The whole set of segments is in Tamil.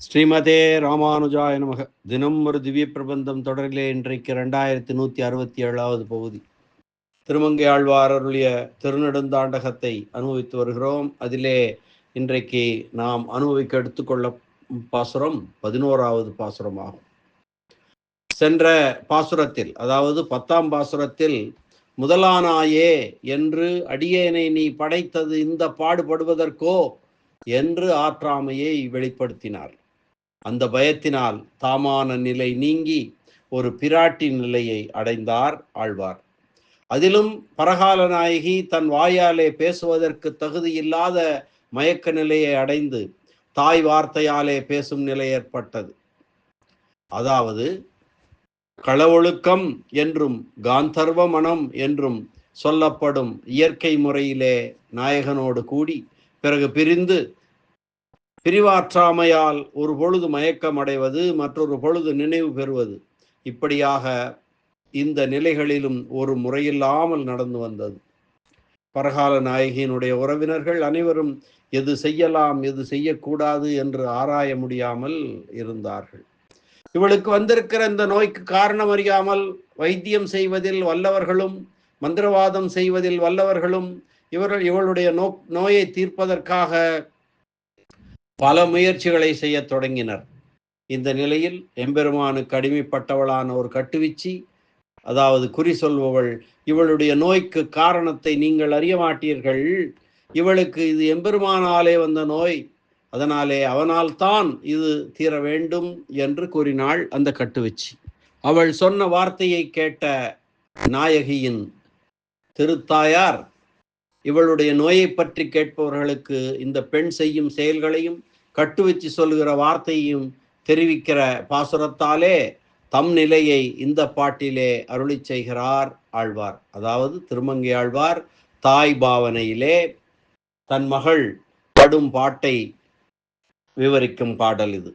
ஸ்ரீமதே ராமானுஜாய நமக. தினம் ஒரு திவ்ய பிரபந்தம் தொடரிலே இன்றைக்கு 2167வது பகுதி. திருமங்கை ஆழ்வார் அருளிய திருநெடுந்தாண்டகத்தை அனுபவித்து வருகிறோம். அதிலே இன்றைக்கு நாம் அனுபவிக்க எடுத்துக்கொள்ள பாசுரம் 11வது பாசுரமாகும். சென்ற பாசுரத்தில், அதாவது 10ஆம் பாசுரத்தில், முதலானாயே என்று அடியேனை நீ படைத்தது இந்த பாடுபடுவதற்கோ என்று ஆற்றாமையை வெளிப்படுத்தினார். அந்த பயத்தினால் தாமான நிலை நீங்கி ஒரு பிராட்டி நிலையை அடைந்தார் ஆழ்வார். அதிலும் பரகால நாயகி தன் வாயாலே பேசுவதற்கு தகுதியில்லாத மயக்க நிலையை அடைந்து தாய் வார்த்தையாலே பேசும் நிலை ஏற்பட்டது. அதாவது களவொழுக்கம் என்றும் காந்தர்வ மனம் என்றும் சொல்லப்படும் இயற்கை முறையிலே நாயகனோடு கூடி பிறகு பிரிந்து பிரிவாற்றாமையால் ஒரு பொழுது மயக்கம் அடைவது, மற்றொரு பொழுது நினைவு பெறுவது, இப்படியாக இந்த நிலைகளிலும் ஒரு முறையில்லாமல் நடந்து வந்தது. பரகால நாயகியினுடைய உறவினர்கள் அனைவரும் எது செய்யலாம் எது செய்யக்கூடாது என்று ஆராய முடியாமல் இருந்தார்கள். இவளுக்கு வந்திருக்கிற இந்த நோய்க்கு காரணம் அறியாமல் வைத்தியம் செய்வதில் வல்லவர்களும் மந்திரவாதம் செய்வதில் வல்லவர்களும் இவளுடைய நோயை தீர்ப்பதற்காக பல முயற்சிகளை செய்ய தொடங்கினர். இந்த நிலையில் எம்பெருமானுக்கு அடிமைப்பட்டவளான ஒரு கட்டுவிச்சி, அதாவது குறி சொல்பவள், இவளுடைய நோய்க்கு காரணத்தை நீங்கள் அறிய மாட்டீர்கள், இவளுக்கு இது எம்பெருமானாலே வந்த நோய், அதனாலே அவனால் தான் இது தீர வேண்டும் என்று கூறினாள் அந்த கட்டுவிச்சி. அவள் சொன்ன வார்த்தையை கேட்ட நாயகியின் திருத்தாயார் இவளுடைய நோயை பற்றி கேட்பவர்களுக்கு இந்த பெண் செய்யும் செயல்களையும் கட்டுவச்சு சொல்கிற வார்த்தையும் தெரிவிக்கிற பாசுரத்தாலே தம் நிலையை இந்த பாட்டிலே அருளி செய்கிறார் ஆழ்வார். அதாவது திருமங்கை ஆழ்வார் தாய் பாவனையிலே தன் மகள் படும் பாட்டை விவரிக்கும் பாடல் இது.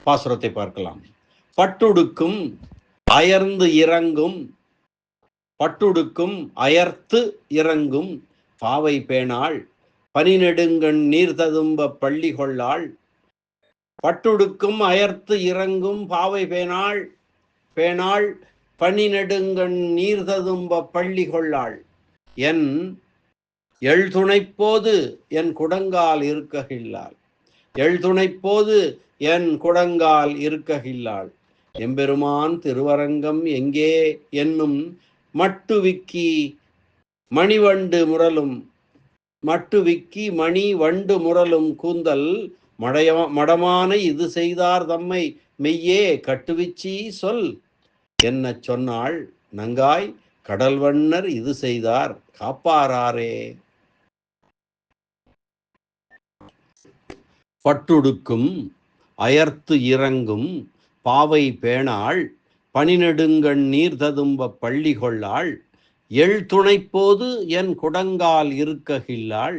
பாசுரத்தை பார்க்கலாம். பட்டுடுக்கும் அயர்ந்து இறங்கும், பட்டுடுக்கும் அயர்த்து இறங்கும் பாவை பேணாள் பனிநெடுங்கண் நீர் ததும்ப பள்ளி கொள்ளாள். பட்டுடுக்கும் அயர்த்து இறங்கும் பாவை பேணாள் பனிநெடுங்கண் நீர் ததும்ப பள்ளி கொள்ளாள். என் எழுதுணைப்போது என் குடங்கால் இருக்ககில்லாள், எழுதுணைப்போது என் குடங்கால் இருக்ககில்லாள். எம்பெருமான் திருவரங்கம் எங்கே என்னும் மட்டுவிக்கி மணிவண்டு முரலும், மட்டுவிக்கி மணி வண்டு முரலும் கூந்தல் மடமான இது செய்தார் தம்மை மெய்யே கட்டுவிச்சி சொல் என்ன சொன்னாள் நங்காய் கடல்வண்ணர் இது செய்தார் காப்பாராரே. பட்டுடுக்கும் அயர்த்து இறங்கும் பாவை பேணாள் பனிநெடுங்கண் நீர் ததும்ப பள்ளி கொள்ளாள். எழுதுணைப்போது என் குடங்கால் இருக்ககில்லாள்.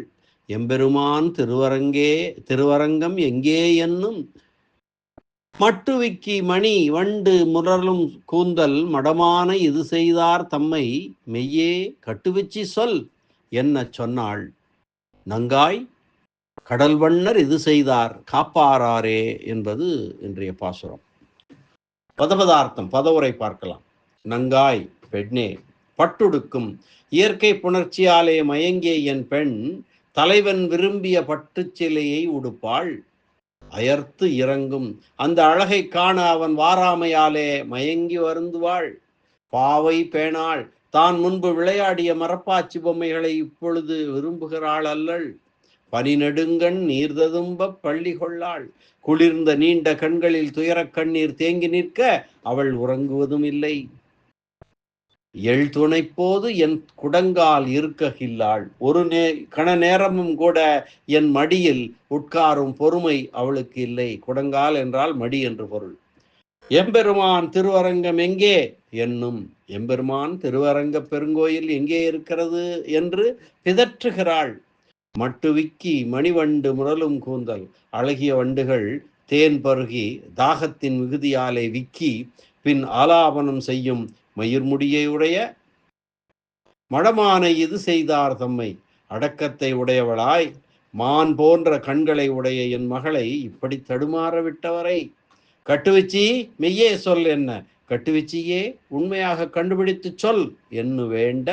எம்பெருமான் திருவரங்கம் எங்கே என்னும் மட்டுவிக்கி மணி வண்டு முரலும் கூந்தல் மடமான இது செய்தார் தம்மை மெய்யே கட்டுவிச்சி சொல் என்ன சொன்னாள் நங்காய் கடல்வண்ணர் இது செய்தார் காப்பாராரே என்பது இன்றைய பாசுரம். பதபதார்த்தம் பதவுரை பார்க்கலாம். நங்காய் பெண்ணே, பட்டுடுக்கும் இயற்கை புணர்ச்சியாலே மயங்கிய என் பெண் தலைவன் விரும்பிய பட்டுச்சிலையை உடுப்பாள். அயர்த்து இறங்கும் அந்த அழகை காண அவன் வாராமையாலே மயங்கி வருந்துவாள். பாவை பேணாள் தான் முன்பு விளையாடிய மரப்பாச்சி பொம்மைகளை இப்பொழுது விரும்புகிறாள் அல்லள். பனிநெடுங்கண் நீர்ததும்ப பள்ளி கொள்ளாள். குளிர்ந்த நீண்ட கண்களில் துயரக் கண்ணீர் தேங்கி நிற்க அவள் உறங்குவதும் இல்லை. எழுதுணைப்போது என் குடங்கால் இருக்ககில்லாள். ஒரு கண நேரமும் கூட என் மடியில் உட்காரும் பொறுமை அவளுக்கு இல்லை. குடங்கால் என்றால் மடி என்று பொருள். எம்பெருமான் திருவரங்கம் எங்கே என்னும், எம்பெருமான் திருவரங்க பெருங்கோயில் எங்கே இருக்கிறது என்று பிதற்றுகிறாள். மட்டுவிக்கி மணிவண்டு முரலும் கூந்தல், அழகிய வண்டுகள் தேன் பருகி தாகத்தின் மிகுதியாலே விக்கி பின் ஆலாபனம் செய்யும் மயிர்முடியுடைய மடமான இது செய்தார் தம்மை, அடக்கத்தை உடையவளாய் மான் போன்ற கண்களை உடைய என் மகளை இப்படி தடுமாற விட்டவரை கட்டுவச்சி மெய்யே சொல் என்ன, கட்டுவச்சியே உண்மையாக கண்டுபிடித்து சொல் என்று வேண்ட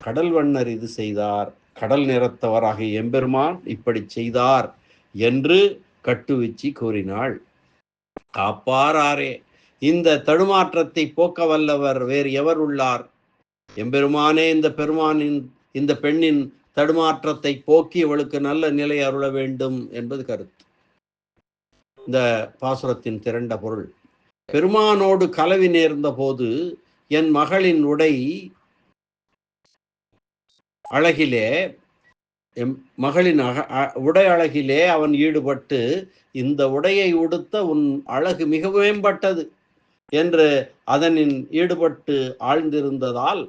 கடல் வண்ணர் இது செய்தார், கடல் நிறத்தவராகிய எம்பெருமான் இப்படி செய்தார் என்று கட்டுவச்சி கூறினாள். காப்பாரே, இந்த தடுமாற்றத்தை போக்க வல்லவர் வேறு எவர் உள்ளார்? எம்பெருமானே இந்த பெருமானின் இந்த பெண்ணின் தடுமாற்றத்தை போக்கி அவளுக்கு நல்ல நிலை அருள வேண்டும் என்பது கருத்து. இந்த பாசுரத்தின் திரண்ட பொருள், பெருமானோடு கலவி நேர்ந்த போது என் மகளின் உடை அழகிலே மகளின் உடை அழகிலே அவன் ஈடுபட்டு இந்த உடையை உடுத்த உன் அழகு மிக மேம்பட்டது என்று அதனின் ஈடுபட்டு ஆழ்ந்திருந்ததால்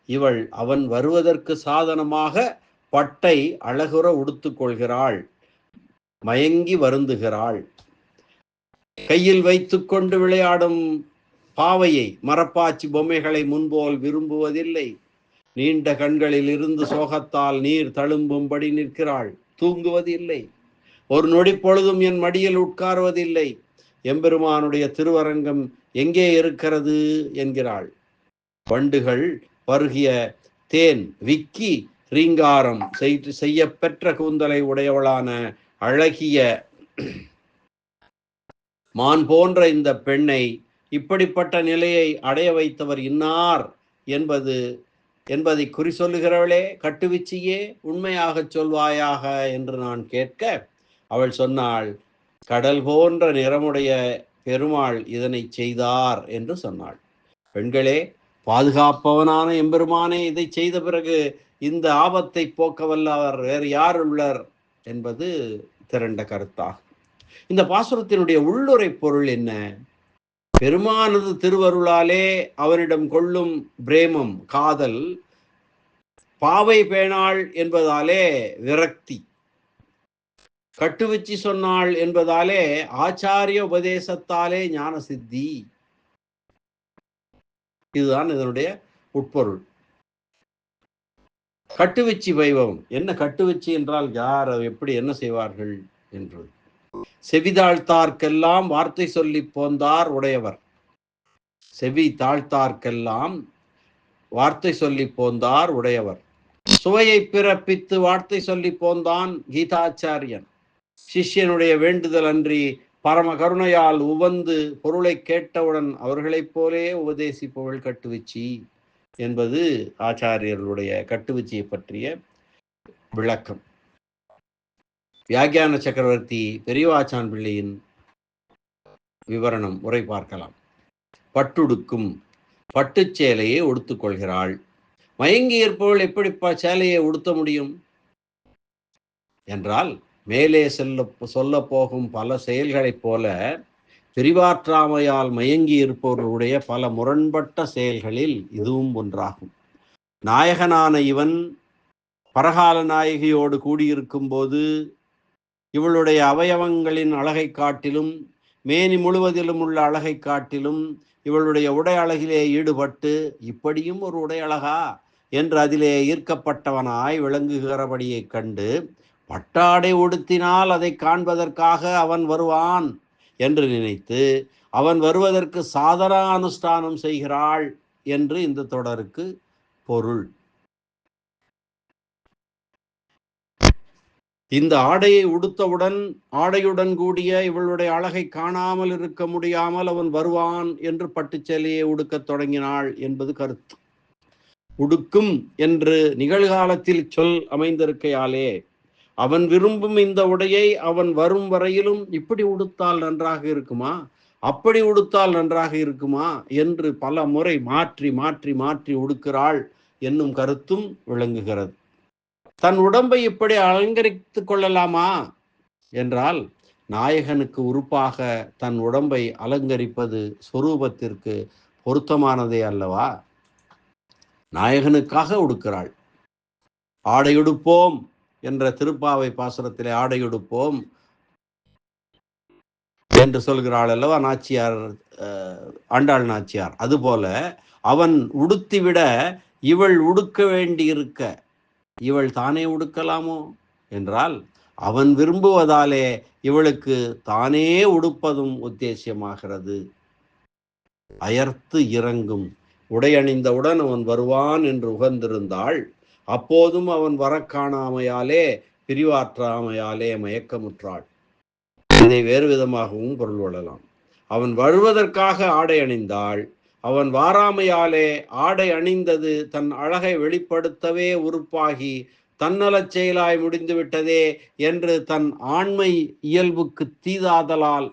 இவள் அவன் வருவதற்கு சாதனமாக பட்டை அழகுற உடுத்து கொள்கிறாள், மயங்கி வருந்துகிறாள். கையில் வைத்து கொண்டு விளையாடும் பாவையை மரப்பாச்சி பொம்மைகளை முன்போல் விரும்புவதில்லை. நீண்ட கண்களில் இருந்து சோகத்தால் நீர் தழும்பும்படி நிற்கிறாள், தூங்குவதில்லை. ஒரு நொடி பொழுதும் என் மடியில் உட்காருவதில்லை. எம்பெருமானுடைய திருவரங்கம் எங்கே இருக்கிறது என்கிறாள். வண்டுகள் பருகிய தேன் விக்கி ரீங்காரம் செய்ய பெற்ற கூந்தலை உடையவளான அழகிய மான் போன்ற இந்த பெண்ணை இப்படிப்பட்ட நிலையை அடைய வைத்தவர் இன்னார் என்பதை குறி சொல்லுகிறவளே, கட்டுவிச்சியே உண்மையாக சொல்வாயாக என்று நான் கேட்க அவள் சொன்னாள், கடல் போன்ற நிறமுடைய பெருமாள் இதனை செய்தார் என்று சொன்னாள். பெண்களே, பாதுகாப்பவனான எம்பெருமானே இதை செய்த பிறகு இந்த ஆபத்தை போக்க வல்லவர் வேறு யார் உள்ளர் என்பது திரண்ட கருத்தாகும். இந்த பாசுரத்தினுடைய உள்ளுரை பொருள் என்ன? பெருமானது திருவருளாலே அவனிடம் கொள்ளும் பிரேமம் காதல், பாவை பேணாள் என்பதாலே விரக்தி, கட்டுவச்சி சொன்னாள் என்பதாலே ஆச்சாரிய உபதேசத்தாலே ஞான சித்தி. இதுதான் இதனுடைய உட்பொருள். கட்டுவச்சி வைபவம் என்ன? கட்டுவச்சி என்றால் யார், எப்படி என்ன செய்வார்கள் என்று. செவி தாழ்த்தார்க்கெல்லாம் வார்த்தை சொல்லி போந்தார் உடையவர். செவி தாழ்த்தார்க்கெல்லாம் வார்த்தை சொல்லி போந்தார் உடையவர். சுவையை பிறப்பித்து வார்த்தை சொல்லி போந்தான் கீதாச்சாரியன். சிஷ்யனுடைய வேண்டுதல் அன்றி பரம கருணையால் உவந்து பொருளை கேட்டவுடன் அவர்களைப் போலே உபதேசிப்பவள் கட்டுவச்சி என்பது ஆச்சாரியர்களுடைய கட்டுவச்சியை பற்றிய விளக்கம். வியாக்கியான சக்கரவர்த்தி பெரியவாச்சான் பிள்ளையின் விவரணம் உரை பார்க்கலாம். பட்டுடுக்கும், பட்டுச்சேலையை உடுத்துக் கொள்கிறாள். மயங்கி இருப்பவள் எப்படி சேலையை உடுத்த முடியும் என்றால், மேலே சொல்ல போகும் பல செயல்களைப் போல பிரிவாற்றாமையால் மயங்கி இருப்பவர்களுடைய பல முரண்பட்ட செயல்களில் இதுவும் ஒன்றாகும். நாயகனான இவன் பரகால நாயகியோடு கூடியிருக்கும் போது இவளுடைய அவயவங்களின் அழகை காட்டிலும், மேனி முழுவதிலும் உள்ள அழகை காட்டிலும் இவளுடைய உடை அழகிலே ஈடுபட்டு இப்படியும் ஒரு உடை அழகா என்று அதிலே ஈர்க்கப்பட்டவனாய் விளங்குகிறபடியை கண்டு பட்டாடை உடுத்தினால் அதை காண்பதற்காக அவன் வருவான் என்று நினைத்து அவன் வருவதற்கு சாதன அனுஷ்டானம் செய்கிறாள் என்று இந்த தொடருக்கு பொருள். இந்த ஆடையை உடுத்தவுடன் ஆடையுடன் கூடிய இவளுடைய அழகை காணாமல் இருக்க முடியாமல் அவன் வருவான் என்று பட்டுச்சேலையை உடுக்கத் தொடங்கினாள் என்பது கருத்து. உடுக்கும் என்று நிகழ்காலத்தில் சொல் அமைந்திருக்கையாலே அவன் விரும்பும் இந்த உடையை அவன் வரும் வரையிலும் இப்படி உடுத்தால் நன்றாக இருக்குமா, அப்படி உடுத்தால் நன்றாக இருக்குமா என்று பல முறை மாற்றி மாற்றி மாற்றி உடுக்கிறாள் என்னும் கருத்தும் விளங்குகிறது. தன் உடம்பை இப்படி அலங்கரித்து கொள்ளலாமா என்றால், நாயகனுக்கு உறுப்பாக தன் உடம்பை அலங்கரிப்பது சொரூபத்திற்கு பொருத்தமானதே அல்லவா? நாயகனுக்காக உடுக்கிறாள். ஆடையுடுப்போம் என்ற திருப்பாவை பாசுரத்திலே ஆடையுடுப்போம் என்று சொல்கிறாள் அல்லவா நாச்சியார், ஆண்டாள் நாச்சியார். அதுபோல அவன் உடுத்திவிட இவள் உடுக்க வேண்டியிருக்க இவள் தானே உடுக்கலாமோ என்றால், அவன் விரும்புவதாலே இவளுக்கு தானே உடுப்பதும் உத்தேசியமாகிறது. அயர்த்து இறங்கும். உடையணிந்தவுடன் அவன் வருவான் என்று உகந்திருந்தாள். அப்போதும் அவன் வர காணாமையாலே பிரிவாற்றாமையாலே மயக்கமுற்றாள். இதை வேறு விதமாகவும் பொருள் கொள்ளலாம். அவன் வருவதற்காக ஆடை அணிந்தாள். அவன் வாராமையாலே ஆடை அணிந்தது தன் அழகை வெளிப்படுத்தவே உறுப்பாகி தன்னலச் செயலாய் முடிந்து விட்டதே என்று தன் ஆண்மை இயல்புக்கு தீதாதலால்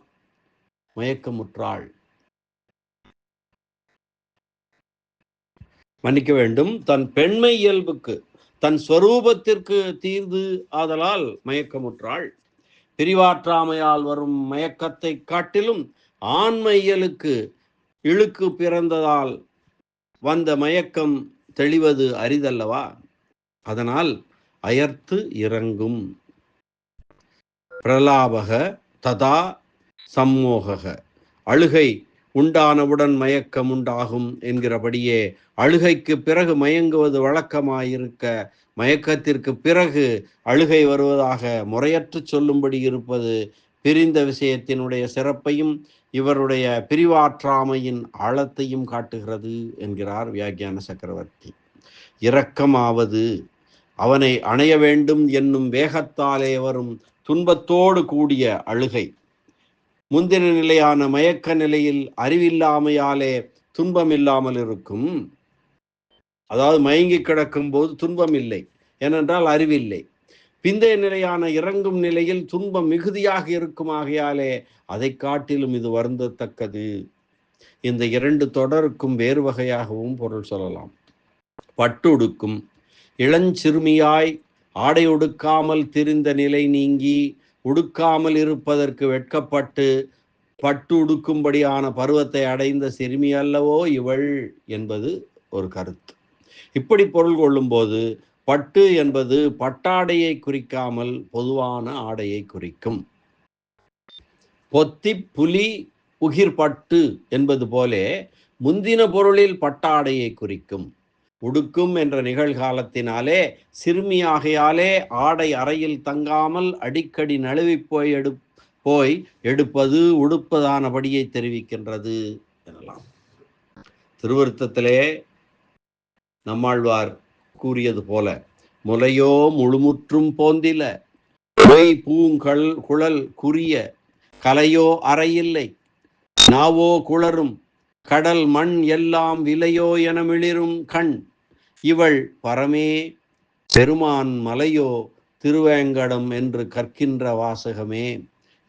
மயக்கமுற்றாள். மன்னிக்க வேண்டும், தன் பெண்மை இயல்புக்கு தன் ஸ்வரூபத்திற்கு தீர்ந்து ஆதலால் மயக்கமுற்றாள். பிரிவாற்றாமையால் வரும் மயக்கத்தை காட்டிலும் ஆண்மை இயலுக்கு இழுக்கு பிறந்ததால் வந்த மயக்கம் தெளிவது அரிதல்லவா? அதனால் அயர்த்து இறங்கும். பிரலாபக ததா சம்மோக. அழுகை உண்டானவுடன் மயக்கம் உண்டாகும் என்கிறபடியே அழுகைக்கு பிறகு மயங்குவது வழக்கமாயிருக்க மயக்கத்திற்கு பிறகு அழுகை வருவதாக முறையற்று சொல்லும்படி இருப்பது பிரிந்த விஷயத்தினுடைய சிறப்பையும் இவருடைய பிரிவாற்றாமையின் ஆழத்தையும் காட்டுகிறது என்கிறார் வியாக்கியான சக்கரவர்த்தி. இரக்கமாவது அவனை அணைய வேண்டும் என்னும் வேகத்தாலே வரும் துன்பத்தோடு கூடிய அழுகை. முந்தின நிலையான மயக்க நிலையில் அறிவில்லாமையாலே துன்பம் இல்லாமல் இருக்கும். அதாவது மயங்கி கிடக்கும் போது துன்பம் இல்லை, ஏனென்றால் அறிவில்லை. பிந்தைய நிலையான இறங்கும் நிலையில் துன்பம் மிகுதியாக இருக்கும். ஆகையாலே அதை காட்டிலும் இது வருந்தத்தக்கது. இந்த இரண்டு தொடருக்கும் வேறு வகையாகவும் பொருள் சொல்லலாம். பட்டுடுக்கும் இளஞ்சிறுமியாய் ஆடை உடுக்காமல் திரிந்த நிலை நீங்கி உடுக்காமல் இருப்பதற்கு வெட்கப்பட்டு பட்டு உடுக்கும்படியான பருவத்தை அடைந்த சிறுமி அல்லவோ இவள் என்பது ஒரு கருத்து. இப்படி பொருள் கொள்ளும்போது பட்டு என்பது பட்டாடையை குறிக்காமல் பொதுவான ஆடையை குறிக்கும். பொத்தி புலி உகிர் பட்டு என்பது போலே முந்தின பொருளில் பட்டாடையை குறிக்கும். உடுக்கும் என்ற நிகழ்காலத்தினாலே சிறுமியாகையாலே ஆடை அறையில் தங்காமல் அடிக்கடி நழுவி போய் எடுப்பது உடுப்பதானபடியை தெரிவிக்கின்றது எனலாம். திருவருத்தத்திலே நம்மாழ்வார் கூறியது போல முலையோ முழுமுற்றும் போந்தில பொய் பூங்கல் குழல் குறிய கலையோ அறையில்லை நாவோ குளரும் கடல் மண் எல்லாம் விலையோ என மிளிரும் கண் இவள் பரமே பெருமான் மலையோ திருவேங்கடம் என்று கற்கின்ற வாசகமே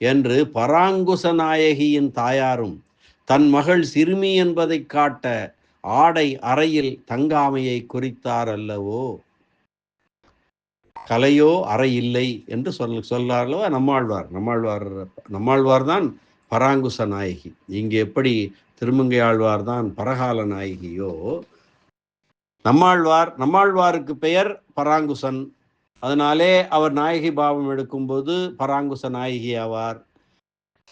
என்று பராங்குச நாயகியின் தாயாரும் தன் மகள் சிறுமி என்பதை காட்ட ஆடை அறையில் தங்காமையை குறித்தார் அல்லவோ. கலையோ அறை இல்லை என்று சொல்லார்லவா நம்மாழ்வார் தான் பராங்குச நாயகி. இங்கே எப்படி திருமங்கை ஆழ்வார் தான் பரகால நாயகியோ, நம்மாழ்வாருக்கு பெயர் பராங்குசன். அதனாலே அவர் நாயகி பாவம் எடுக்கும்போது பராங்குச நாயகி ஆவார்.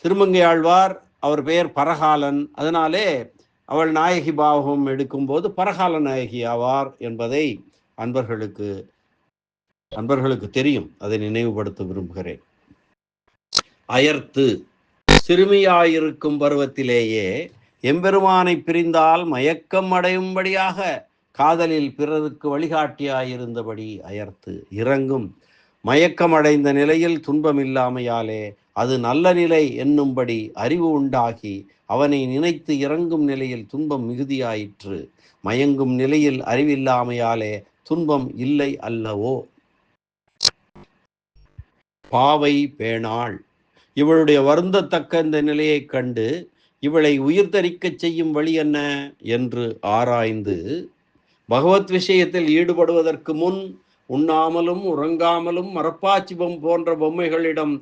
திருமங்கை ஆழ்வார் அவர் பெயர் பரகாலன், அதனாலே அவள் நாயகி பாவம் எடுக்கும்போது பரகால நாயகி ஆவார் என்பதை அன்பர்களுக்கு தெரியும். அதை நினைவுபடுத்த விரும்புகிறேன். அயர்த்து சிறுமியாயிருக்கும் பருவத்திலேயே எம்பெருமானை பிரிந்தால் மயக்கம் அடையும்படியாக காதலில் பிறருக்கு வழிகாட்டியாயிருந்தபடி அயர்த்து இறங்கும். மயக்கமடைந்த நிலையில் துன்பமில்லாமையாலே அது நல்ல நிலை என்னும்படி அறிவு உண்டாகி அவனை நினைத்து இறங்கும் நிலையில் துன்பம் மிகுதியாயிற்று. மயங்கும் நிலையில் அறிவில்லாமையாலே துன்பம் இல்லை அல்லவோ. பாவை பேணாள். இவளுடைய வருந்தத்தக்க இந்த நிலையை கண்டு இவளை உயிர் தரிக்கச் செய்யும் வழி என்ன என்று ஆராய்ந்து பகவத் விஷயத்தில் ஈடுபடுவதற்கு முன் உண்ணாமலும் உறங்காமலும் மரப்பாச்சிபம் போன்ற பொம்மைகளிடம்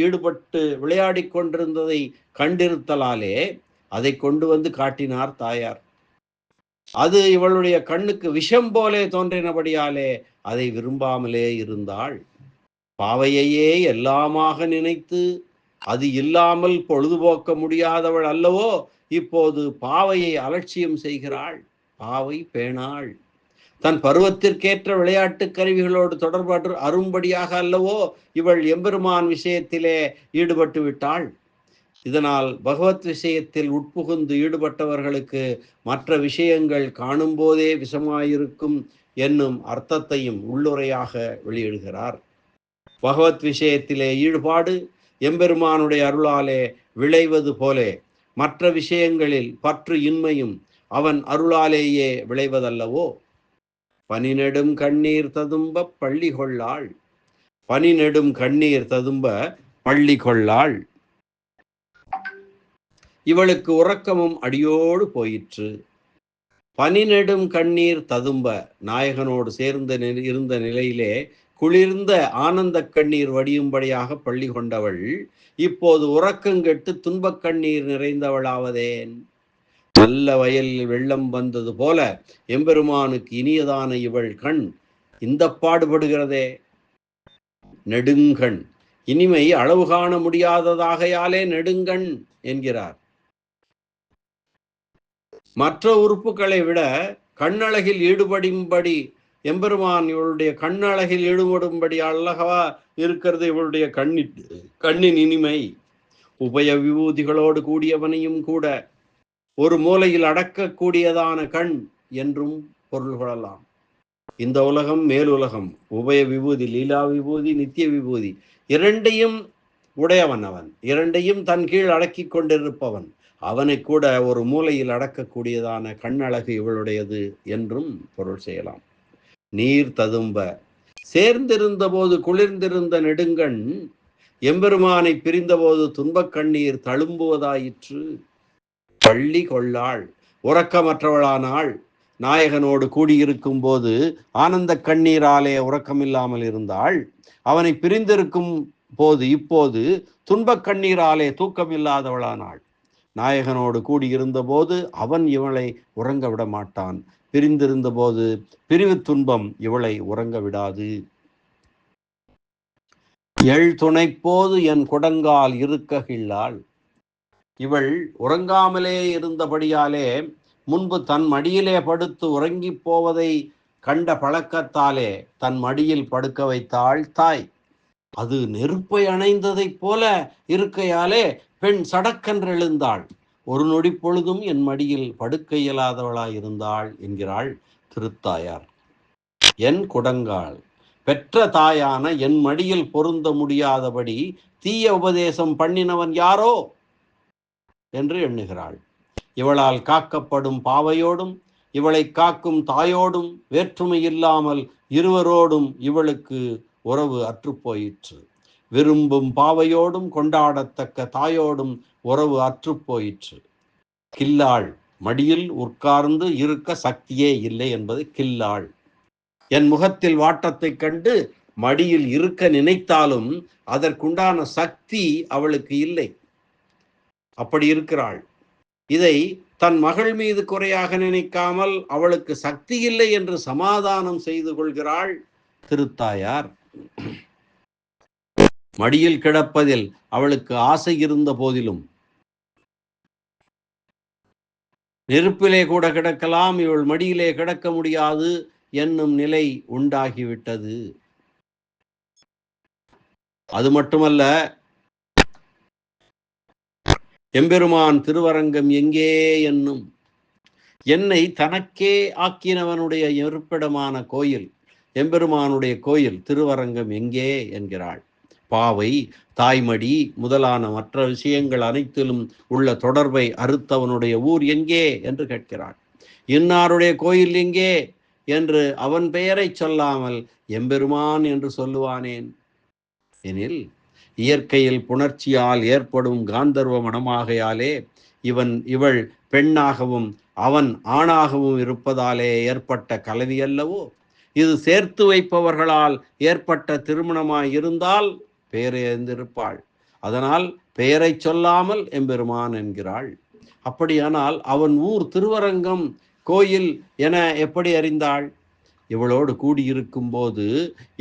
ஈடுபட்டு விளையாடி கொண்டிருந்ததை கண்டிருத்தலாலே அதை கொண்டு வந்து காட்டினார் தாயார். அது இவளுடைய கண்ணுக்கு விஷம் போலே தோன்றினபடியாலே அதை விரும்பாமலே இருந்தாள். பாவையையே எல்லாமாக நினைத்து அது இல்லாமல் பொழுதுபோக்க முடியாதவள் அல்லவோ இப்போது பாவையை அலட்சியம் செய்கிறாள். பாவை பேணாள். தன் பருவத்திற்கேற்ற விளையாட்டு கருவிகளோடு தொடர்பாட்டு அரும்படியாக அல்லவோ இவள் எம்பெருமான் விஷயத்திலே ஈடுபட்டு விட்டாள். இதனால் பகவத் விஷயத்தில் உட்புகுந்து ஈடுபட்டவர்களுக்கு மற்ற விஷயங்கள் காணும் போதே விஷமாயிருக்கும் என்னும் அர்த்தத்தையும் உள்ளுரையாக வெளியிடுகிறார். பகவத் விஷயத்திலே ஈடுபாடு எம்பெருமானுடைய அருளாலே விளைவது போலே மற்ற விஷயங்களில் பற்று இன்மையும் அவன் அருளாலேயே விளைவதல்லவோ. பனிநெடும் கண்ணீர் ததும்ப பள்ளி கொள்ளாள். பனிநெடும் கண்ணீர் ததும்ப பள்ளி கொள்ளாள். இவளுக்கு உறக்கமும் அடியோடு போயிற்று. பனிநெடும் கண்ணீர் ததும்ப நாயகனோடு சேர்ந்த இருந்த நிலையிலே குளிர்ந்த ஆனந்த கண்ணீர் வடியும்படியாக பள்ளி கொண்டவள் இப்போது உறக்கங்கெட்டு துன்பக் கண்ணீர் நிறைந்தவளாவதேன். நல்ல வயலில் வெள்ளம் வந்தது போல எம்பெருமானுக்கு இனியதான இவள் கண் இந்த பாடுபடுகிறதே. நெடுங்கண் இனிமை அளவு காண முடியாததாகையாலே நெடுங்கண் என்கிறார். மற்ற உறுப்புகளை விட கண்ணழகில் ஈடுபடும்படி எம்பெருமான் இவளுடைய கண்ணழகில் ஈடுபடும்படி அழகவா இருக்கிறது இவளுடைய கண்ணின் இனிமை. உபய விபூதிகளோடு கூடியவனையும் கூட ஒரு மூலையில் அடக்கக்கூடியதான கண் என்றும் பொருள் கொள்ளலாம். இந்த உலகம் மேலுலகம், உபய விபூதி, லீலா விபூதி, நித்திய விபூதி இரண்டையும் உடையவன் அவன், இரண்டையும் தன் கீழ் அடக்கி கொண்டிருப்பவன். அவனை கூட ஒரு மூலையில் அடக்கக்கூடியதான கண்ணழகு இவளுடையது என்றும் பொருள் செய்யலாம். நீர் ததும்ப சேர்ந்திருந்த போது குளிர்ந்திருந்த நெடுங்கண் எம்பெருமானை பிரிந்தபோது துன்பக் கண்ணீர் தழும்புவதாயிற்று. பள்ளி கொள்ளாள் உறக்கமற்றவளானாள். நாயகனோடு கூடியிருக்கும் போது ஆனந்த கண்ணீராலே உறக்கமில்லாமல் இருந்தாள். அவனை பிரிந்திருக்கும் போது இப்போது துன்பக் கண்ணீராலே தூக்கமில்லாதவளானாள். நாயகனோடு கூடியிருந்த போது அவன் இவளை உறங்க விட மாட்டான். பிரிந்திருந்த போது பிரிவு துன்பம் இவளை உறங்க விடாது. எள் துணைப்போது என் குடங்கால் இருக்ககில்லாள். இவள் உறங்காமலே இருந்தபடியாலே முன்பு தன் மடியிலே படுத்து உறங்கி போவதை கண்ட பழக்கத்தாலே தன் மடியில் படுக்க வைத்தாள் தாய். அது நெருப்பை அணைந்ததைப் போல இருக்கையாலே பெண் சடக்கென்றெழுந்தாள். ஒரு நொடி பொழுதும் என் மடியில் படுக்க இயலாதவளாயிருந்தாள் என்கிறாள் திருத்தாயார். என் குடங்கால் பெற்ற தாயான என் மடியில் பொருந்த முடியாதபடி தீய உபதேசம் பண்ணினவன் யாரோ என்று எண்ணுகிறாள். இவளால் காக்கப்படும் பாவையோடும் இவளை காக்கும் தாயோடும் வேற்றுமை இல்லாமல் இருவரோடும் இவளுக்கு உறவு அற்றுப்போயிற்று. விரும்பும் பாவையோடும் கொண்டாடத்தக்க தாயோடும் உறவு அற்றுப்போயிற்று. கில்லாள் மடியில் உட்கார்ந்து இருக்க சக்தியே இல்லை என்பது கில்லாள். என் முகத்தில் வாட்டத்தை கண்டு மடியில் இருக்க நினைத்தாலும் அதற்குண்டான சக்தி அவளுக்கு இல்லை. அப்படி இருக்கிறாள். இதை தன் மகள் மீது குறையாக நினைக்காமல் அவளுக்கு சக்தி இல்லை என்று சமாதானம் செய்து கொள்கிறாள் திருத்தாயார். மடியில் கிடப்பதில் அவளுக்கு ஆசை இருந்த போதிலும் நெருப்பிலே கூட கிடக்கலாம், இவள் மடியிலே கிடக்க முடியாது என்னும் நிலை உண்டாகிவிட்டது. அது மட்டுமல்ல, எம்பெருமான் திருவரங்கம் எங்கே என்னும் என்னை தனக்கே ஆக்கினவனுடைய இருப்பிடமான கோயில் எம்பெருமானுடைய கோயில் திருவரங்கம் எங்கே என்கிறாள். பாவை தாய்மடி முதலான மற்ற விஷயங்கள் அனைத்திலும் உள்ள தொடர்பை அறுத்தவனுடைய ஊர் எங்கே என்று கேட்கிறாள். இன்னாருடைய கோயில் எங்கே என்று அவன் பெயரை சொல்லாமல் எம்பெருமான் என்று சொல்லுவானேன் எனில், இயற்கையில் புணர்ச்சியால் ஏற்படும் காந்தர்வ மனமாகையாலே இவள் பெண்ணாகவும் அவன் ஆணாகவும் இருப்பதாலே ஏற்பட்ட கலவி அல்லவோ. இது சேர்த்து வைப்பவர்களால் ஏற்பட்ட திருமணமாய் இருந்தால் பெயரை அறிந்திருப்பாள். அதனால் பெயரை சொல்லாமல் எம்பெருமான் என்கிறாள். அப்படியானால் அவன் ஊர் திருவரங்கம் கோயில் என எப்படி அறிந்தாள்? இவளோடு கூடியிருக்கும் போது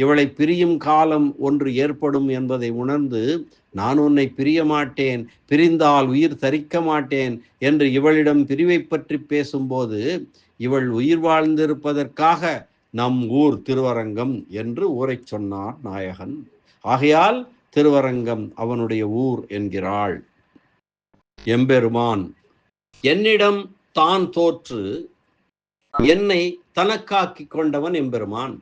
இவளை பிரியும் காலம் ஒன்று ஏற்படும் என்பதை உணர்ந்து, நான் உன்னை பிரிய மாட்டேன், பிரிந்தால் உயிர் தரிக்க மாட்டேன் என்று இவளிடம் பிரிவை பற்றி பேசும்போது இவள் உயிர் வாழ்ந்திருப்பதற்காக நம் ஊர் திருவரங்கம் என்று ஊரைச் சொன்னார் நாயகன். ஆகையால் திருவரங்கம் அவனுடைய ஊர் என்கிறாள். எம்பெருமான் என்னிடம் தான் தோற்று என்னை தனக்காக்கி கொண்டவன் எம்பெருமான்.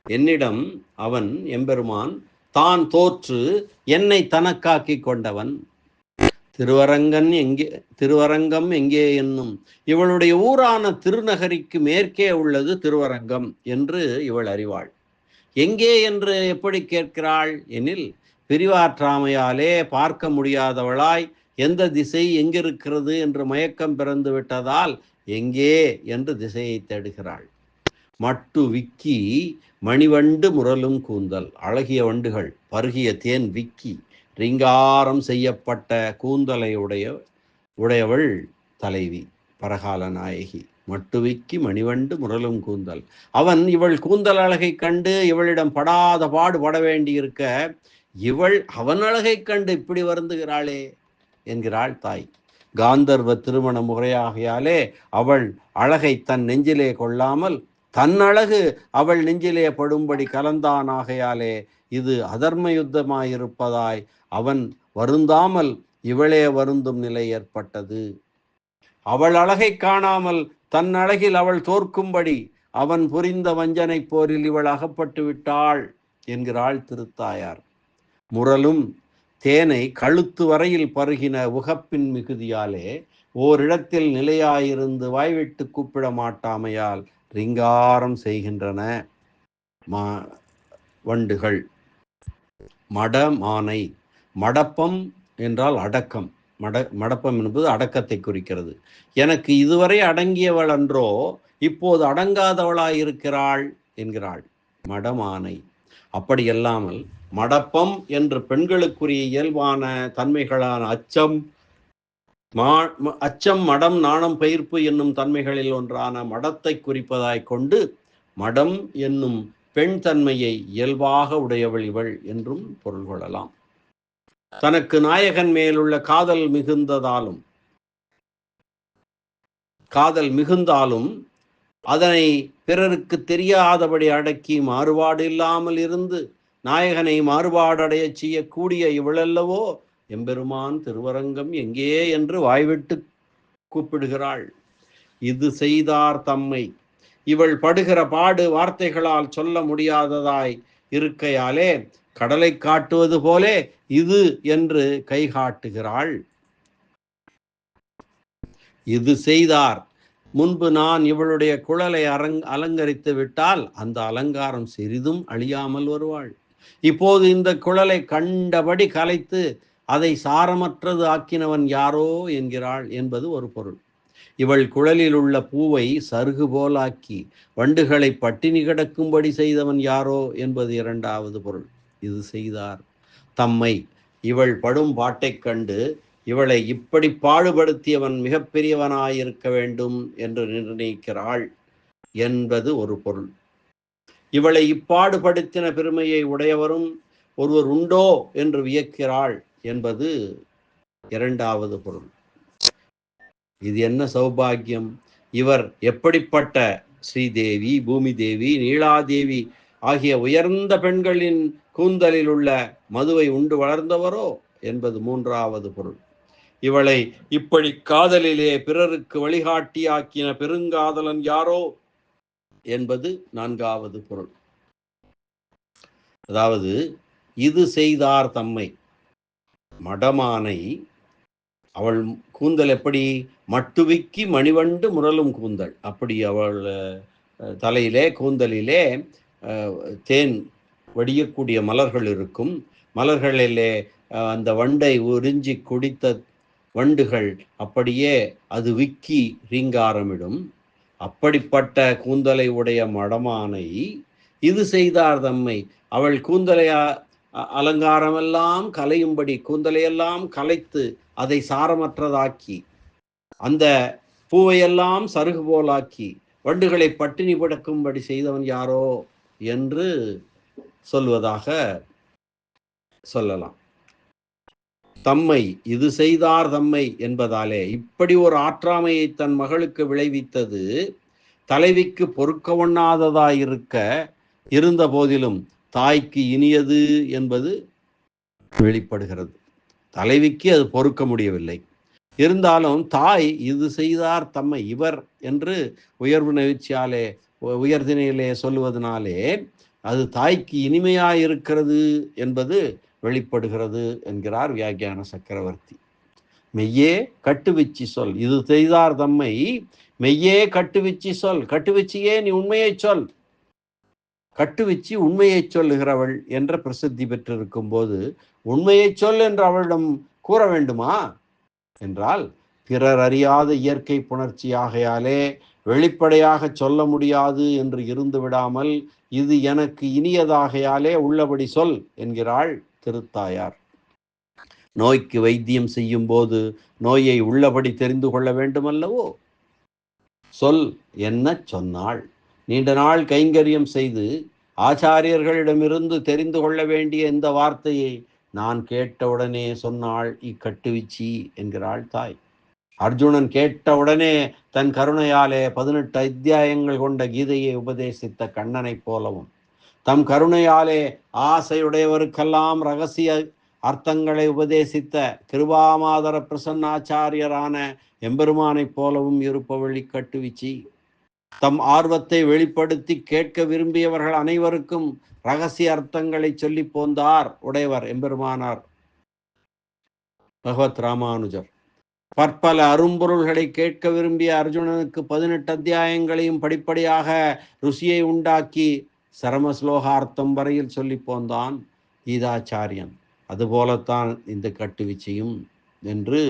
என்னிடம் அவன் எம்பெருமான் தான் தோற்று என்னை தனக்காக்கி கொண்டவன். திருவரங்கம் எங்கே என்னும் இவளுடைய ஊரான திருநகரிக்கு மேற்கே உள்ளது திருவரங்கம் என்று இவள் அறிவாள். எங்கே என்று எப்படி கேட்கிறாள் எனில், பிரிவாற்றாமையாலே பார்க்க முடியாதவளாய் எந்த திசை எங்கிருக்கிறது என்று மயக்கம் பிறந்து விட்டதால் எங்கே என்று திசையை தேடுகிறாள். மட்டு விக்கி மணிவண்டு முரலும் கூந்தல், அழகிய வண்டுகள் பருகிய தேன் விக்கி ரிங்காரம் செய்யப்பட்ட கூந்தலை உடையவள் தலைவி பரகால நாயகி. மட்டுவிக்கி மணிவண்டு முரலும் கூந்தல். அவன் இவள் கூந்தல் அழகை கண்டு இவளிடம் படாத பாடுபட வேண்டியிருக்க இவள் அவன் அழகை கண்டு இப்படி வருந்துகிறாளே என்கிறாள் தாய். காந்தர்வ திருமண முறையாகையாலே அவள் அழகை தன் நெஞ்சிலே கொள்ளாமல் தன் அழகு அவள் நெஞ்சிலே படும்படி கலந்தான். ஆகையாலே இது அதர்ம யுத்தமாயிருப்பதாய் அவன் வருந்தாமல் இவளே வருந்தும் நிலை ஏற்பட்டது. அவள் அழகை காணாமல் தன் அழகில் அவள் தோற்கும்படி அவன் புரிந்த வஞ்சனை போரில் இவள் அகப்பட்டு விட்டாள் என்கிறாள் திருத்தாயார். முரலும் தேனை கழுத்து வரையில் பருகின உகப்பின் மிகுதியாலே ஓரிடத்தில் நிலையாயிருந்து வாய்விட்டு கூப்பிட மாட்டாமையால் ரிங்காரம் செய்கின்றன வண்டுகள். மடமானை, மடப்பம் என்றால் அடக்கம். மடப்பம் என்பது அடக்கத்தை குறிக்கிறது. எனக்கு இதுவரை அடங்கியவள் அன்றோ இப்போது அடங்காதவளாயிருக்கிறாள் என்கிறாள் மடமானை. அப்படியல்லாமல் மடப்பம் என்று பெண்களுக்குரிய இயல்பான தன்மைகளான அச்சம் மடம் நாணம் பயிர்ப்பு என்னும் தன்மைகளில் ஒன்றான மடத்தை குறிப்பதாய் கொண்டு மடம் என்னும் பெண் தன்மையை இயல்பாக உடையவள் இவள் என்றும் பொருள் கொள்ளலாம். தனக்கு நாயகன் மேலுள்ள காதல் மிகுந்தாலும் அதனை பிறருக்கு தெரியாதபடி அடக்கி மாறுபாடு இல்லாமல் இருந்து நாயகனை மாறுபாடடைய செய்யக்கூடிய இவளல்லவோ எம்பெருமான் திருவரங்கம் எங்கே என்று வாய்விட்டு கூப்பிடுகிறாள். இது செய்தார் தம்மை. இவள் படுகிற பாடு வார்த்தைகளால் சொல்ல முடியாததாய் இருக்கையாலே கடலை காட்டுவது போலே இது என்று கை காட்டுகிறாள். இது செய்தார். முன்பு நான் இவளுடைய குழலை அலங்கரித்து விட்டால் அந்த அலங்காரம் சிறிதும் அழியாமல் வருவாள். இப்போது இந்த குழலை கண்டபடி கலைத்து அதை சாரமற்றது ஆக்கினவன் யாரோ என்கிறாள் என்பது ஒரு பொருள். இவள் குழலில் உள்ள பூவை சருகு போலாக்கி வண்டுகளை பட்டினி கிடக்கும்படி செய்தவன் யாரோ என்பது இரண்டாவது பொருள். இது செய்தார் தம்மை. இவள் படும் பாட்டைக் கண்டு இவளை இப்படி பாடுபடுத்தியவன் மிகப்பெரியவனாயிருக்க வேண்டும் என்று நிர்ணயிக்கிறாள் என்பது ஒரு பொருள். இவளை இப்பாடுபடுத்தின பெருமையை உடையவரும் ஒருவர் உண்டோ என்று வியக்கிறாள் என்பது இரண்டாவது பொருள். இது என்ன சௌபாகியம்! இவர் எப்படிப்பட்ட ஸ்ரீதேவி, பூமி தேவி, நீலாதேவி ஆகிய உயர்ந்த பெண்களின் கூந்தலில் உள்ள மதுவை உண்டு வளர்ந்தவரோ என்பது மூன்றாவது பொருள். இவளை இப்படி காதலிலே பிறருக்கு வழிகாட்டியாக்கின பெருங்காதலன் யாரோ என்பது நான்காவது பொருள். அதாவது இது செய்தார் தம்மை. மடமானை அவள் கூந்தல் எப்படி மட்டுவிக்கி மணிவண்டு முரலும் கூந்தல், அப்படி அவள் தலையிலே கூந்தலிலே தேன் வடியக்கூடிய மலர்கள் இருக்கும். மலர்களிலே அந்த வண்டை உறிஞ்சி குடித்த வண்டுகள் அப்படியே அது விக்கி ரீங்காரமிடும். அப்படிப்பட்ட கூந்தலை உடைய மடமானை இது செய்தார் தம்மை. அவள் கூந்தலை அலங்காரமெல்லாம் கலையும்படி கூந்தலையெல்லாம் கலைத்து அதை சாரமற்றதாக்கி அந்த பூவையெல்லாம் சருகு போலாக்கி வண்டுகளை பட்டினி படுக்கும்படி செய்தவன் யாரோ என்று சொல்வதாக சொல்லலாம். தம்மை இது செய்தார் தம்மை என்பதாலே இப்படி ஒரு ஆற்றாமையை தன் மகளுக்கு விளைவித்தது தலைவிக்கு பொறுக்க ஒண்ணாததாயிருக்க இருந்த போதிலும் தாய்க்கு இனியது என்பது வெளிப்படுகிறது. தலைவிக்கு அது பொறுக்க முடியவில்லை. இருந்தாலும் தாய் இது செய்தார் தம்மை இவர் என்று உயர்வு நெகிழ்ச்சியாலே உயர்தினையிலே சொல்லுவதனாலே அது தாய்க்கு இனிமையாயிருக்கிறது என்பது வெளிப்படுகிறது என்கிறார் வியாக்கியான சக்கரவர்த்தி. மெய்யே கட்டுவிச்சி சொல், இது செய்தார் தம்மை மெய்யே கட்டுவிச்சி சொல், கட்டுவிச்சியே நீ உண்மையை சொல், கட்டுவிச்சி உண்மையை சொல்லுகிறவள் என்ற பிரசித்தி பெற்றிருக்கும் போது உண்மையை சொல் என்று அவளிடம் கூற வேண்டுமா என்றால், பிறர் அறியாத இயற்கை புணர்ச்சியாகையாலே வெளிப்படையாக சொல்ல முடியாது என்று இருந்து விடாமல் இது எனக்கு இனியதாகையாலே உள்ளபடி சொல் என்கிறாள் திருத்தாயார். நோய்க்கு வைத்தியம் செய்யும் போது நோயை உள்ளபடி தெரிந்து கொள்ள வேண்டுமல்லவோ? சொல் என்ன சொன்னாள். நீண்ட நாள் கைங்கரியம் செய்து ஆச்சாரியர்களிடமிருந்து தெரிந்து கொள்ள வேண்டிய இந்த வார்த்தையை நான் கேட்டவுடனே சொன்னாள் இக்கட்டுவிச்சி என்கிறாள் தாய். அர்ஜுனன் கேட்டவுடனே தன் கருணையாலே 18 அத்தியாயங்கள் கொண்ட கீதையை உபதேசித்த கண்ணனைப் போலவும், தம் கருணையாலே ஆசையுடையவருக்கெல்லாம் ரகசிய அர்த்தங்களை உபதேசித்த கிருபாமாதர பிரசன்னாச்சாரியரான எம்பெருமானைப் போலவும் இருப்பவள் இக்கட்டுவிச்சி. தம் ஆர்வத்தை வெளிப்படுத்தி கேட்க விரும்பியவர்கள் அனைவருக்கும் ரகசிய அர்த்தங்களை சொல்லி போந்தார் உடையவர் எம்பெருமானார் பகவத் ராமானுஜர். பற்பல அரும்பொருள்களை கேட்க விரும்பிய அர்ஜுனனுக்கு 18 அத்தியாயங்களையும் படிப்படியாக ருசியை உண்டாக்கி சரம ஸ்லோகார்த்தம் வரையில் சொல்லி போந்தான் கீதாச்சாரியன். அதுபோலத்தான் இந்த கட்டுவிச்சையும் என்று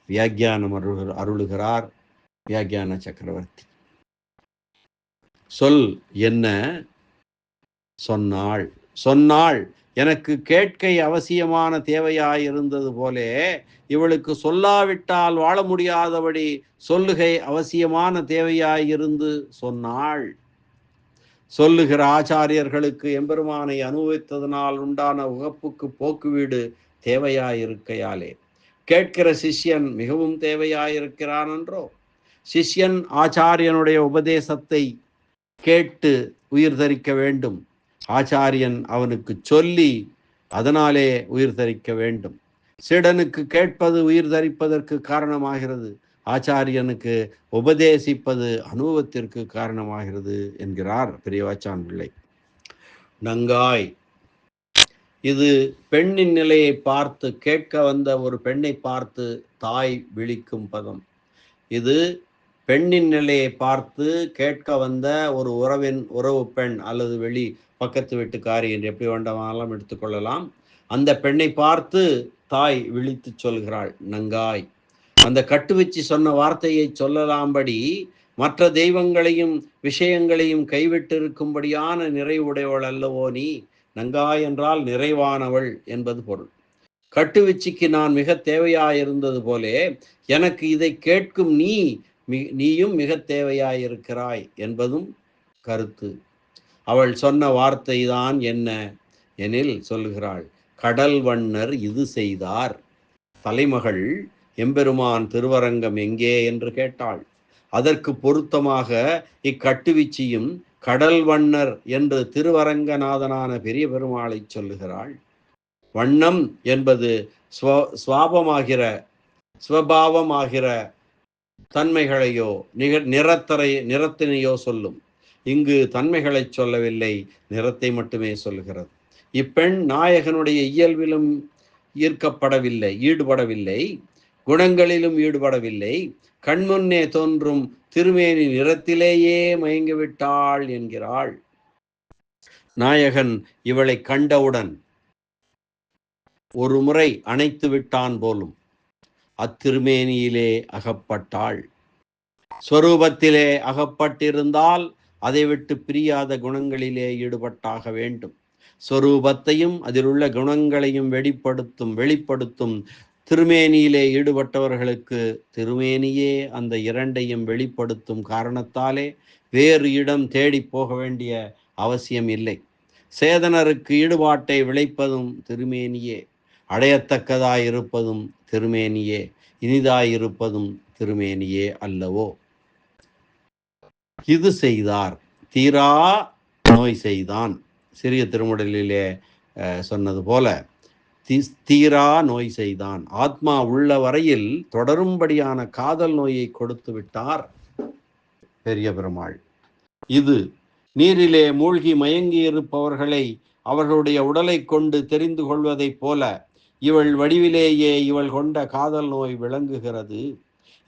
வியாக்கியானம் அருளுகிறார் வியாக்கியான சக்கரவர்த்தி. சொல் என்ன சொன்னாள். சொன்னாள் எனக்கு கேட்கை அவசியமான தேவையாயிருந்தது போலே இவளுக்கு சொல்லாவிட்டால் வாழ முடியாதபடி சொல்லுகை அவசியமான தேவையாயிருந்து சொன்னாள். சொல்லுகிற ஆச்சாரியர்களுக்கு எம்பெருமானை அனுபவித்ததனால் உண்டான உகப்புக்கு போக்குவீடு தேவையாயிருக்கையாலே கேட்கிற சிஷ்யன் மிகவும் தேவையாயிருக்கிறான் என்றோ. சிஷ்யன் ஆச்சாரியனுடைய உபதேசத்தை கேட்டு உயிர் தரிக்க வேண்டும். ஆச்சாரியன் அவனுக்கு சொல்லி அதனாலே உயிர் தரிக்க வேண்டும். சீடனுக்கு கேட்பது உயிர் தரிப்பதற்கு காரணமாகிறது, ஆச்சாரியனுக்கு உபதேசிப்பது அனுபவத்திற்கு காரணமாகிறது என்கிறார் பெரியவாச்சான் பிள்ளை. நங்காய், இது பெண்ணின் நிலையை பார்த்து கேட்க வந்த ஒரு பெண்ணை பார்த்து தாய் விழிக்கும் பதம். இது பெண்ணின் நிலையை பார்த்து கேட்க வந்த ஒரு உறவு பெண் அல்லது வெளி பக்கத்து வீட்டுக்காரி என்று எப்படி வேண்டாமாலும் எடுத்துக்கொள்ளலாம். அந்த பெண்ணை பார்த்து தாய் விழித்து சொல்கிறாள் நங்காய். அந்த கட்டுவச்சி சொன்ன வார்த்தையை சொல்லலாம்படி மற்ற தெய்வங்களையும் விஷயங்களையும் கைவிட்டிருக்கும்படியான நிறைவுடையவள் அல்லவோ நீ. நங்காய் என்றால் நிறைவானவள் என்பது பொருள். கட்டுவச்சிக்கு நான் மிக தேவையாயிருந்தது போலே எனக்கு இதை கேட்கும் நீயும் மிக தேவையாயிருக்கிறாய் என்பதும் கருத்து. அவள் சொன்ன வார்த்தை தான் என்ன எனில் சொல்லுகிறாள், கடல் வண்ணர் இது செய்தார். தலைமகள் எம்பெருமான் திருவரங்கம் எங்கே என்று கேட்டாள். அதற்கு பொருத்தமாக இக்கட்டுவிச்சியும் கடல் வண்ணர் என்று திருவரங்கநாதனான பெரிய பெருமாளை சொல்லுகிறாள். வண்ணம் என்பது ஸ்வபாவமாகிற தன்மைகளையோ நிறத்தினையோ சொல்லும். இங்கு தன்மைகளை சொல்லவில்லை, நிறத்தை மட்டுமே சொல்கிறது. இப்பெண் நாயகனுடைய இயல்பிலும் ஈடுபடவில்லை, குணங்களிலும் ஈடுபடவில்லை, கண்முன்னே தோன்றும் திருமேனி நிறத்திலேயே மயங்கிவிட்டாள் என்கிறாள். நாயகன் இவளை கண்டவுடன் ஒரு முறை அணைத்து விட்டான் போலும். அத்திருமேனியிலே அகப்பட்டாள். ஸ்வரூபத்திலே அகப்பட்டிருந்தால் அதை விட்டு பிரியாத குணங்களிலே ஈடுபட்டாக வேண்டும். ஸ்வரூபத்தையும் அதிலுள்ள குணங்களையும் வெளிப்படுத்தும் திருமேனியிலே ஈடுபட்டவர்களுக்கு திருமேனியே அந்த இரண்டையும் வெளிப்படுத்தும் காரணத்தாலே வேறு இடம் தேடி போக வேண்டிய அவசியம் இல்லை. சேதனருக்கு ஈடுபாட்டை விளைப்பதும் திருமேனியே, அடையத்தக்கதாயிருப்பதும் திருமேனியே, இனிதாயிருப்பதும் திருமேனியே அல்லவோ. இது செய்தார், தீரா நோய் செய்தான். சிறிய திருமடலிலே சொன்னது போல தீரா நோய் செய்தான். ஆத்மா உள்ள வரையில் தொடரும்படியான காதல் நோயை கொடுத்து விட்டார் பெரிய பெருமாள். இது நீரிலே மூழ்கி மயங்கி இருப்பவர்களை அவர்களுடைய உடலை கொண்டு தெரிந்து கொள்வதைப் போல இவள் வடிவிலேயே இவள் கொண்ட காதல் நோய் விளங்குகிறது.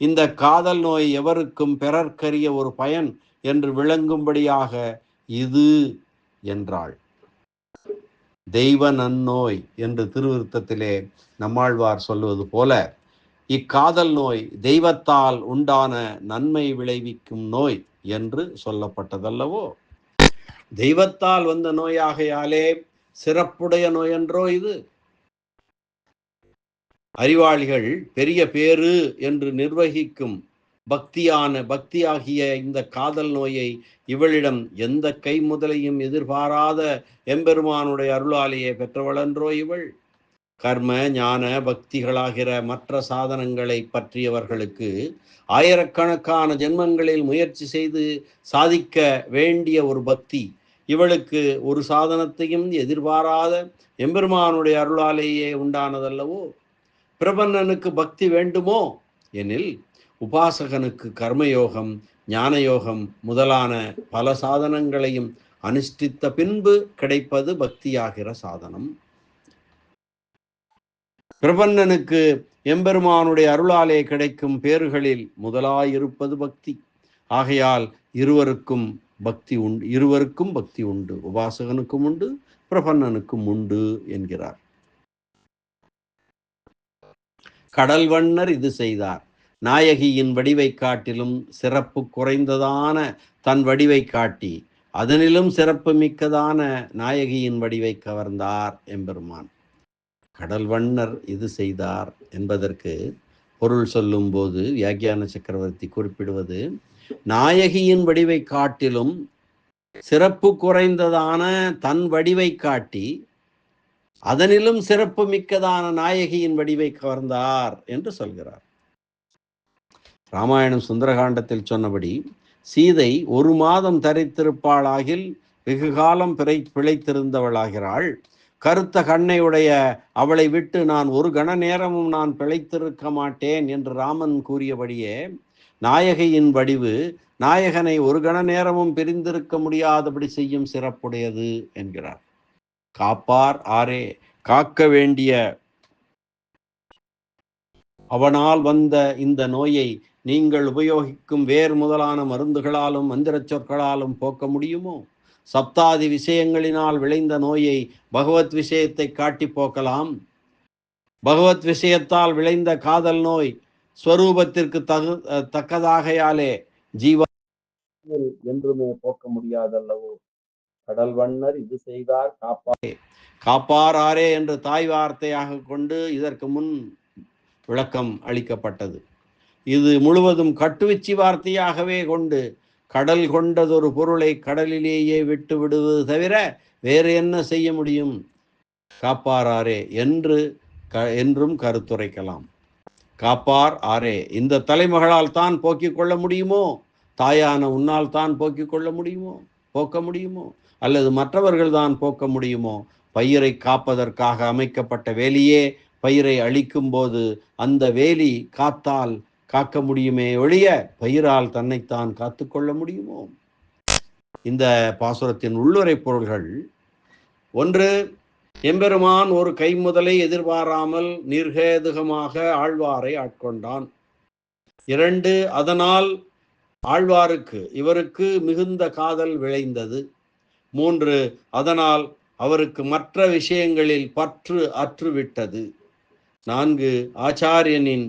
இந்த காதல் நோய் எவருக்கும் பெறற்கரிய ஒரு பயன் என்று விளங்கும்படியாக இது என்றாள். தெய்வ நன்னோய் என்று திருவிருத்தத்திலே நம்மாழ்வார் சொல்வது போல இக்காதல் நோய் தெய்வத்தால் உண்டான நன்மை விளைவிக்கும் நோய் என்று சொல்லப்பட்டதல்லவோ. தெய்வத்தால் வந்த நோயாகையாலே சிறப்புடைய நோயன்றோ இது? அறிவாளிகள் பெரிய பேரு என்று நிர்வகிக்கும் பக்தியாகிய இந்த காதல் நோயை இவளிடம் எந்த கை முதலையும் எதிர்பாராத எம்பெருமானுடைய அருளாலேயே பெற்றவளன்றோ இவள். கர்ம ஞான பக்திகளாகிற மற்ற சாதனங்களை பற்றியவர்களுக்கு ஆயிரக்கணக்கான ஜென்மங்களில் முயற்சி செய்து சாதிக்க வேண்டிய ஒரு பக்தி இவளுக்கு ஒரு சாதனத்தையும் எதிர்பாராத எம்பெருமானுடைய அருளாலேயே உண்டானதல்லவோ. பிரபன்னனுக்கு பக்தி வேண்டுமோ எனில் உபாசகனுக்கு கர்மயோகம் ஞானயோகம் முதலான பல சாதனங்களையும் அனுஷ்டித்த பின்பு கிடைப்பது பக்தியாகிற சாதனம். பிரபன்னனுக்கு எம்பெருமானுடைய அருளாலே கிடைக்கும் பேறுகளில் முதலாயிருப்பது பக்தி. ஆகையால் இருவருக்கும் பக்தி உண்டு, உபாசகனுக்கும் உண்டு, பிரபன்னனுக்கும் உண்டு என்கிறார். கடல் வண்ணர் இது செய்தார். நாயகியின் வடிவை காட்டிலும் சிறப்பு குறைந்ததான தன் வடிவை காட்டி அதனிலும் சிறப்பு மிக்கதான நாயகியின் வடிவை கவர்ந்தார் எம்பெருமான். கடல் வண்ணர் இது செய்தார் என்பதற்கு பொருள் சொல்லும் போது வியாக்கியான சக்கரவர்த்தி குறிப்பிடுவது, நாயகியின் வடிவை காட்டிலும் சிறப்பு குறைந்ததான தன் வடிவை காட்டி அதனிலும் சிறப்பு மிக்கதான நாயகியின் வடிவை கவர்ந்தார் என்று சொல்கிறார். ராமாயணம் சுந்தரகாண்டத்தில் சொன்னபடி சீதை 1 மாதம் தரித்திருப்பாளாகில் வெகு காலம் பிழைத்திருந்தவளாகிறாள். கருத்த கண்ணையுடைய அவளை விட்டு நான் ஒரு கண நேரமும் நான் பிழைத்திருக்க மாட்டேன் என்று ராமன் கூறியபடியே நாயகியின் வடிவு நாயகனை ஒரு கண நேரமும் பிரிந்திருக்க முடியாதபடி செய்யும் சிறப்புடையது என்கிறார். காப்பார் ஆரே, காக்க வேண்டிய அவனால் வந்த இந்த நோயை நீங்கள் உபயோகிக்கும் வேர் முதலான மருந்துகளாலும் மந்திர சொற்களாலும் போக்க முடியுமோ? சப்தாதி விஷயங்களினால் விளைந்த நோயை பகவத் விஷயத்தை காட்டி போக்கலாம். பகவத் விஷயத்தால் விளைந்த காதல் நோய் ஸ்வரூபத்திற்கு தக்கதாகையாலே ஜீவ என்றுமே போக்க முடியாதல்லவோ. கடல் வண்ணர் இது செய்தார் காப்பாரே என்று தாய் வார்த்தையாக கொண்டு இதற்கு முன் விளக்கம் அளிக்கப்பட்டது. இது முழுவதும் கட்டுவிச்சி வார்த்தையாகவே கொண்டு கடல் கொண்டதொரு பொருளை கடலிலேயே விட்டு விடுவது தவிர வேறு என்ன செய்ய முடியும்? காப்பாரே என்றும் கருத்துரைக்கலாம். காப்பார் ஆரே, இந்த தலைமகளால் தான் போக்கிக் கொள்ள முடியுமோ? தாயான உன்னால் தான் போக்கிக் கொள்ள முடியுமோ? போக்க முடியுமோ? அல்லது மற்றவர்கள் தான் போக்க முடியுமோ? பயிரை காப்பதற்காக அமைக்கப்பட்ட வேலியே பயிரை அழிக்கும் போது அந்த வேலி காத்தால் காக்க முடியுமே ஒழிய பயிரால் தன்னைத்தான் காத்து கொள்ள முடியுமோ? இந்த பாசுரத்தின் உள்ளுரை பொருள்கள்: 1, எம்பெருமான் ஒரு கைமுதலை எதிர்பாராமல் நிர்ஹேதுகமாக ஆழ்வாரை ஆட்கொண்டான். 2, அதனால் இவருக்கு மிகுந்த காதல் விளைந்தது. 3, அதனால் அவருக்கு மற்ற விஷயங்களில் பற்று அற்றுவிட்டது. 4, ஆச்சாரியனின்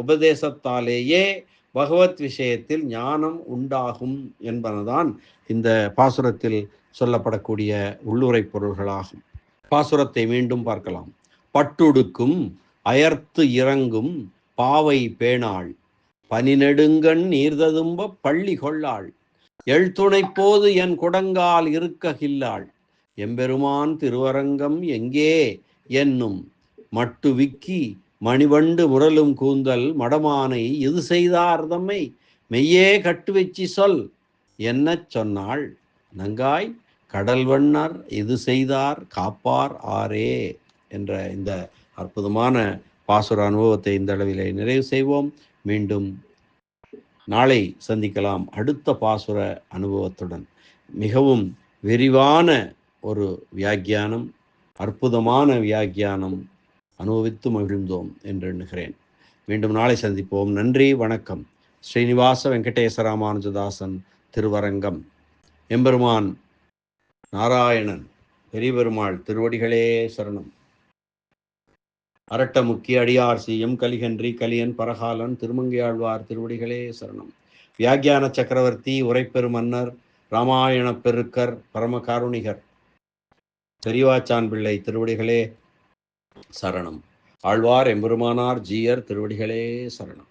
உபதேசத்தாலேயே பகவத் விஷயத்தில் ஞானம் உண்டாகும் என்பனதான் இந்த பாசுரத்தில் சொல்லப்படக்கூடிய உள்ளுரை பொருள்களாகும். பாசுரத்தை மீண்டும் பார்க்கலாம். பட்டுடுக்கும் அயர்த்து இறங்கும் பாவை பேணாள், பனிநெடுங்கண் நீர்ததும்ப பள்ளி கொள்ளாள், எழுத்துணை போது என் குடங்கால் இருக்ககில்லாள், எம்பெருமான் திருவரங்கம் எங்கே என்னும் மட்டு விக்கி மணிவண்டு முரலும் கூந்தல் மடமானை இது செய்தார் தம்மை மெய்யே கட்டு வச்சி சொல் என்ன சொன்னாள் நங்காய் கடல் வண்ணர் இது செய்தார் காப்பார் ஆரே என்ற இந்த அற்புதமான பாசுர அனுபவத்தை இந்த அளவிலே நிறைவு செய்வோம். மீண்டும் நாளை சந்திக்கலாம் அடுத்த பாசுர அனுபவத்துடன். மிகவும் விரிவான ஒரு வியாக்கியானம், அற்புதமான வியாக்கியானம் அனுபவித்து மகிழ்ந்தோம் என்று எண்ணுகிறேன். மீண்டும் நாளை சந்திப்போம். நன்றி, வணக்கம். ஸ்ரீனிவாச வெங்கடேச ராமானுஜதாசன் திருவரங்கம். எம்பெருமான் நாராயணன் பெரியபெருமாள் திருவடிகளே சரணம். அரட்ட முக்கிய அடியார் சிஎம் கலிகன்றி கலியன் பரகாலன் திருமங்கையாழ்வார் திருவடிகளே சரணம். வியாக்கியான சக்கரவர்த்தி உரைப்பெரு மன்னர் ராமாயண பெருக்கர் பரமகாருணிகர் பெரியவாச்சான் பிள்ளை திருவடிகளே சரணம். ஆழ்வார் எம்பெருமானார் ஜீயர் திருவடிகளே சரணம்.